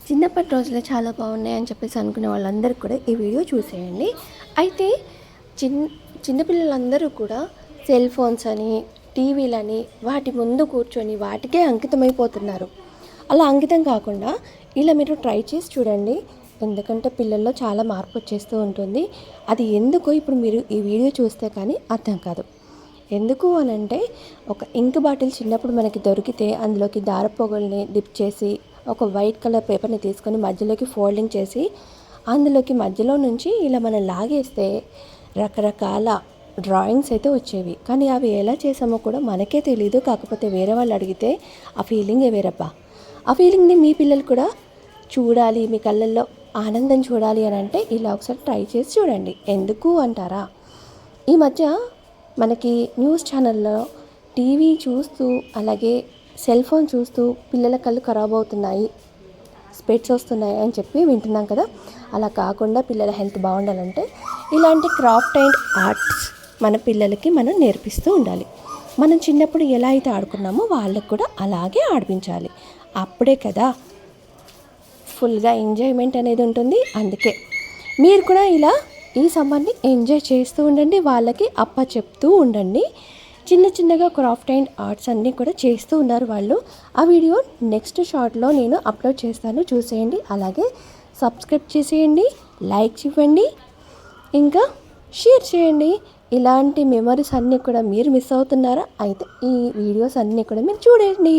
చిన్నప్పటి రోజులే చాలా బాగున్నాయి అని చెప్పేసి అనుకునే వాళ్ళందరికీ కూడా ఈ వీడియో చూసేయండి. అయితే చిన్ చిన్నపిల్లలందరూ కూడా సెల్ ఫోన్స్ అని, టీవీలని వాటి ముందు కూర్చొని వాటికే అంకితమైపోతున్నారు. అలా అంకితం కాకుండా ఇలా మీరు ట్రై చేసి చూడండి. ఎందుకంటే పిల్లల్లో చాలా మార్పు వచ్చేస్తూ ఉంటుంది. అది ఎందుకో ఇప్పుడు మీరు ఈ వీడియో చూస్తే కానీ అర్థం కాదు. ఎందుకు అనంటే, ఒక ఇంక్ బాటిల్ చిన్నప్పుడు మనకి దొరికితే అందులోకి దారపోగుల్ని డిప్ చేసి ఒక వైట్ కలర్ పేపర్ని తీసుకొని మధ్యలోకి ఫోల్డింగ్ చేసి అందులోకి మధ్యలో నుంచి ఇలా మనం లాగేస్తే రకరకాల డ్రాయింగ్స్ అయితే వచ్చేవి. కానీ అవి ఎలా చేసామో కూడా మనకే తెలీదు. కాకపోతే వేరే వాళ్ళు అడిగితే ఆ ఫీలింగే వేరబ్బా. ఆ ఫీలింగ్ని మీ పిల్లలు కూడా చూడాలి, మీ కళ్ళల్లో ఆనందం చూడాలి అని అంటే ఇలా ఒకసారి ట్రై చేసి చూడండి. ఎందుకు అంటారా, ఈ మధ్య మనకి న్యూస్ ఛానల్లో టీవీ చూస్తూ అలాగే సెల్ ఫోన్ చూస్తూ పిల్లల కళ్ళు ఖరాబ్ అవుతున్నాయి, స్పెట్స్ వస్తున్నాయి అని చెప్పి వింటున్నాం కదా. అలా కాకుండా పిల్లల హెల్త్ బాగుండాలంటే ఇలాంటి క్రాఫ్ట్ అండ్ ఆర్ట్స్ మన పిల్లలకి మనం నేర్పిస్తూ ఉండాలి. మనం చిన్నప్పుడు ఎలా అయితే ఆడుకున్నామో వాళ్ళకు కూడా అలాగే ఆడిపించాలి. అప్పుడే కదా ఫుల్గా ఎంజాయ్మెంట్ అనేది ఉంటుంది. అందుకే మీరు కూడా ఇలా ఈ సమ్మర్ని ఎంజాయ్ చేస్తూ ఉండండి, వాళ్ళకి అప్ప చెప్తూ ఉండండి. చిన్న చిన్నగా క్రాఫ్ట్ అండ్ ఆర్ట్స్ అన్నీ కూడా చేస్తూ ఉన్నారు వాళ్ళు. ఆ వీడియో నెక్స్ట్ షార్ట్లో నేను అప్లోడ్ చేస్తాను, చూసేయండి. అలాగే సబ్స్క్రైబ్ చేసేయండి, లైక్ ఇవ్వండి, ఇంకా షేర్ చేయండి. ఇలాంటి మెమరీస్ అన్నీ కూడా మీరు మిస్ అవుతున్నారా? అయితే ఈ వీడియోస్ అన్నీ కూడా మీరు చూడండి.